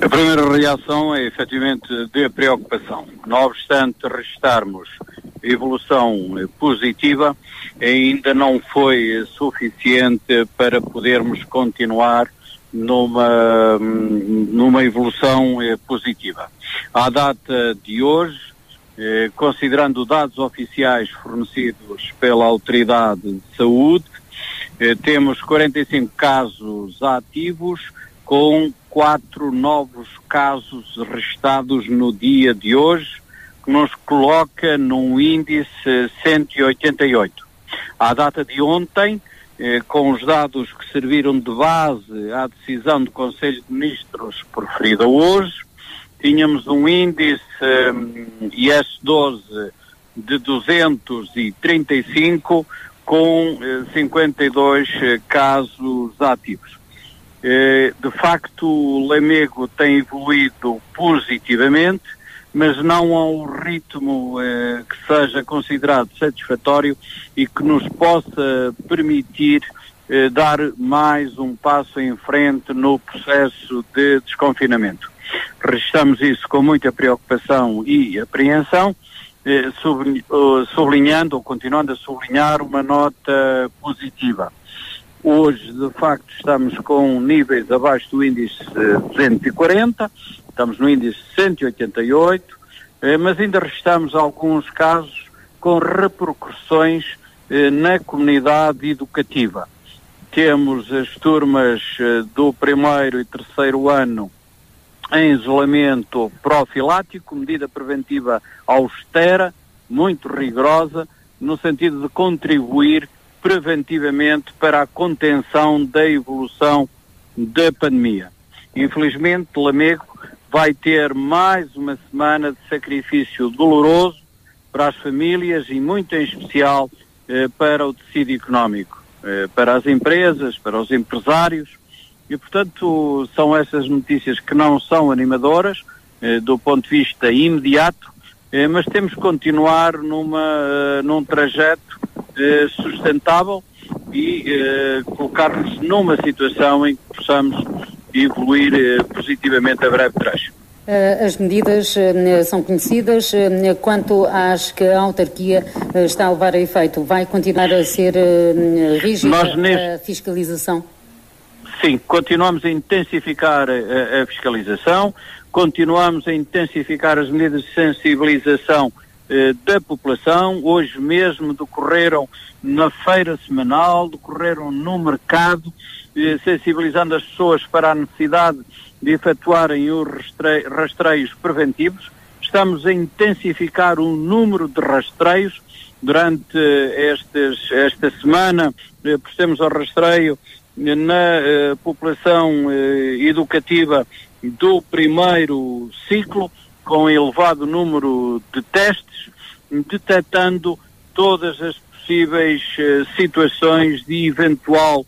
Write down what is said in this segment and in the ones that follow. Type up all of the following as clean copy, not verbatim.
A primeira reação é efetivamente de preocupação. Não obstante registarmos evolução positiva, ainda não foi suficiente para podermos continuar numa evolução positiva. À data de hoje, considerando dados oficiais fornecidos pela Autoridade de Saúde, temos 45 casos ativos, com 4 novos casos registados no dia de hoje, que nos coloca num índice 188. À data de ontem, com os dados que serviram de base à decisão do Conselho de Ministros proferida hoje, tínhamos um índice IS-12 de 235, com 52 casos ativos. De facto, o Lamego tem evoluído positivamente, mas não ao ritmo que seja considerado satisfatório e que nos possa permitir dar mais um passo em frente no processo de desconfinamento. Registramos isso com muita preocupação e apreensão, sublinhando ou continuando a sublinhar uma nota positiva. Hoje, de facto, estamos com níveis abaixo do índice 240, estamos no índice 188, mas ainda registramos alguns casos com repercussões na comunidade educativa. Temos as turmas do primeiro e terceiro ano em isolamento profilático, medida preventiva austera, muito rigorosa, no sentido de contribuir preventivamente para a contenção da evolução da pandemia. Infelizmente, Lamego vai ter mais uma semana de sacrifício doloroso para as famílias e muito em especial para o tecido económico, para as empresas, para os empresários, e portanto são essas notícias que não são animadoras do ponto de vista imediato, mas temos que continuar num trajeto sustentável e colocar-nos numa situação em que possamos evoluir positivamente a breve trecho. As medidas são conhecidas. Quanto às que a autarquia está a levar a efeito, vai continuar a ser rígida a fiscalização? Sim, continuamos a intensificar a fiscalização, continuamos a intensificar as medidas de sensibilização da população. Hoje mesmo decorreram na feira semanal, decorreram no mercado, sensibilizando as pessoas para a necessidade de efetuarem os rastreios preventivos. Estamos a intensificar o número de rastreios. Durante esta semana procedemos ao rastreio na população educativa do primeiro ciclo, com elevado número de testes, detectando todas as possíveis situações de eventual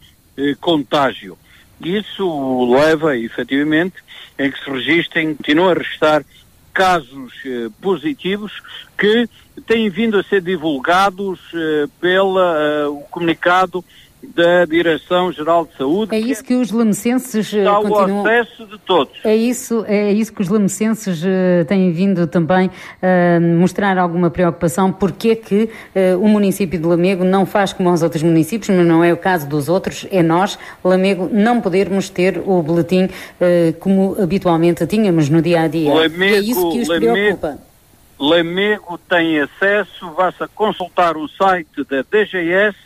contágio. Isso leva, efetivamente, em que se registrem, continuam a registrar casos positivos que têm vindo a ser divulgados pelo comunicado da Direção-Geral de Saúde. É isso que os lamecenses continuam... ao acesso de todos. É isso que os lamecenses têm vindo também a mostrar alguma preocupação. Porque é que o município de Lamego não faz como os outros municípios, mas não é o caso dos outros, é nós, Lamego, não podermos ter o boletim como habitualmente tínhamos no dia-a-dia. É isso que os preocupa. Lamego tem acesso, basta consultar o site da DGS,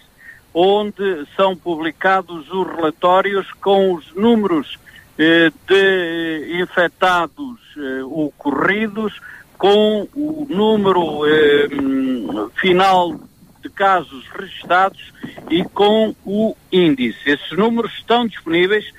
onde são publicados os relatórios com os números de infectados ocorridos, com o número final de casos registados e com o índice. Esses números estão disponíveis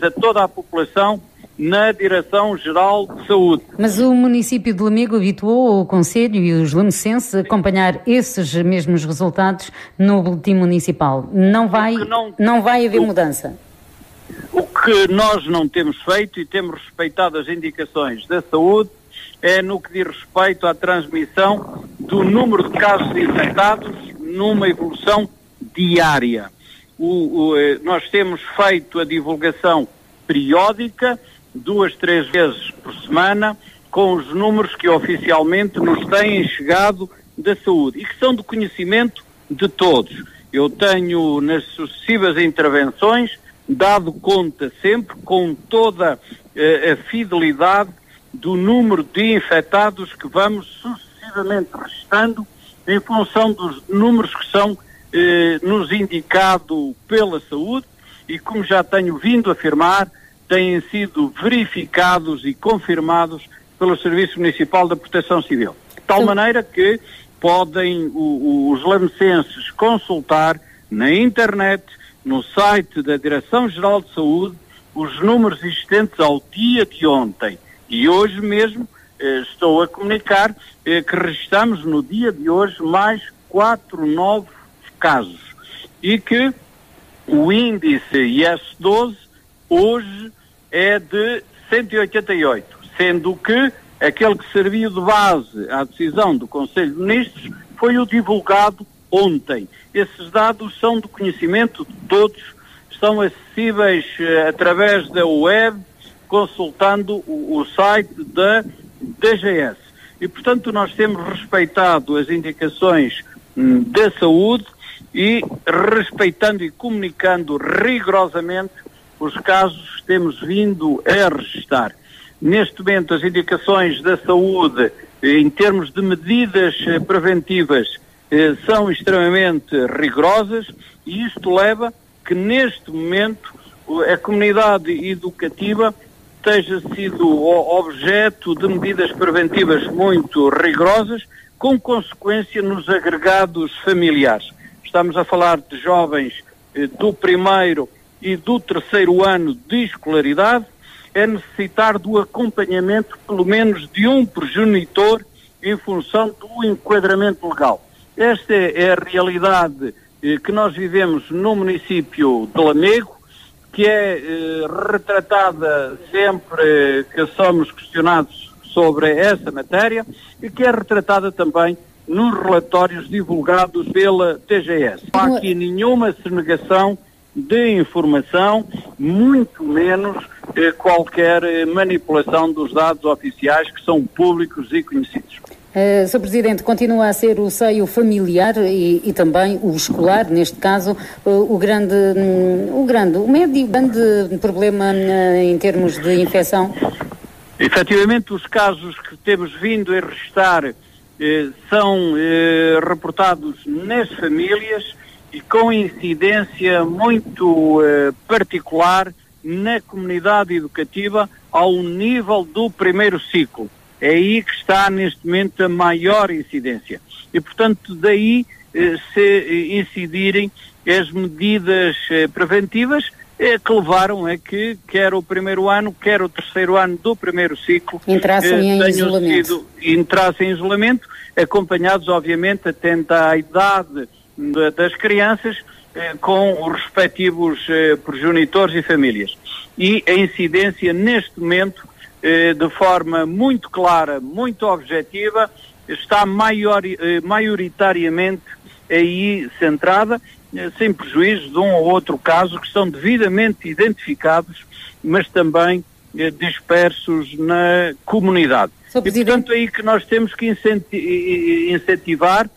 a toda a população na Direção-Geral de Saúde. Mas o município de Lamego habituou o Conselho e os lamecenses a acompanhar esses mesmos resultados no boletim municipal. Não vai haver mudança? O que nós não temos feito e temos respeitado as indicações da saúde é no que diz respeito à transmissão do número de casos infectados numa evolução diária. Nós temos feito a divulgação periódica 2, 3 vezes por semana, com os números que oficialmente nos têm chegado da saúde e que são do conhecimento de todos. Eu tenho, nas sucessivas intervenções, dado conta sempre, com toda a fidelidade, do número de infectados que vamos sucessivamente restando em função dos números que são nos indicados pela saúde e, como já tenho vindo a afirmar, têm sido verificados e confirmados pelo Serviço Municipal da Proteção Civil. De tal maneira que podem os lamecenses consultar na internet, no site da Direção-Geral de Saúde, os números existentes ao dia de ontem. E hoje mesmo estou a comunicar que registramos no dia de hoje mais 4 novos casos. E que o índice IS-12 hoje é de 188, sendo que aquele que serviu de base à decisão do Conselho de Ministros foi o divulgado ontem. Esses dados são do conhecimento de todos, estão acessíveis através da web, consultando o site da DGS. E, portanto, nós temos respeitado as indicações da saúde e respeitando e comunicando rigorosamente os casos que temos vindo a registrar. Neste momento, as indicações da saúde, em termos de medidas preventivas, são extremamente rigorosas e isto leva que, neste momento, a comunidade educativa esteja sido objeto de medidas preventivas muito rigorosas, com consequência nos agregados familiares. Estamos a falar de jovens do primeiro e do terceiro ano de escolaridade, é necessitar do acompanhamento pelo menos de um progenitor em função do enquadramento legal. Esta é a realidade que nós vivemos no município de Lamego, que é retratada sempre que somos questionados sobre essa matéria e que é retratada também nos relatórios divulgados pela TGS. Não há aqui nenhuma sonegação de informação, muito menos qualquer manipulação dos dados oficiais que são públicos e conhecidos. Sr. Presidente, continua a ser o seio familiar e também o escolar, neste caso, o médio problema em termos de infecção? Efetivamente, os casos que temos vindo a registrar são reportados nas famílias e com incidência muito particular na comunidade educativa ao nível do primeiro ciclo. É aí que está neste momento a maior incidência. E, portanto, daí se incidirem as medidas preventivas que levaram a que quer o primeiro ano, quer o terceiro ano do primeiro ciclo entrassem em isolamento, acompanhados, obviamente, atento à idade das crianças, com os respectivos progenitores e famílias. E a incidência, neste momento, de forma muito clara, muito objetiva, está maioritariamente aí centrada, sem prejuízo de um ou outro caso que são devidamente identificados, mas também dispersos na comunidade. E, portanto, é aí que nós temos que incentivar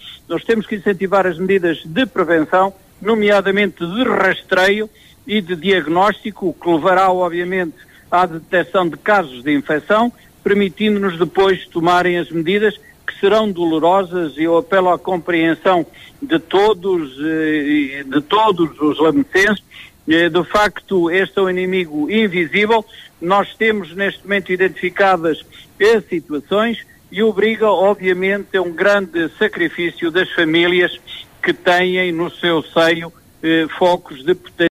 as medidas de prevenção, nomeadamente de rastreio e de diagnóstico, o que levará, obviamente, à detecção de casos de infecção, permitindo-nos depois tomarem as medidas que serão dolorosas, e eu apelo à compreensão de todos os lamecenses. De facto, este é um inimigo invisível. Nós temos neste momento identificadas as situações e obriga, obviamente, a um grande sacrifício das famílias que têm no seu seio focos de potência.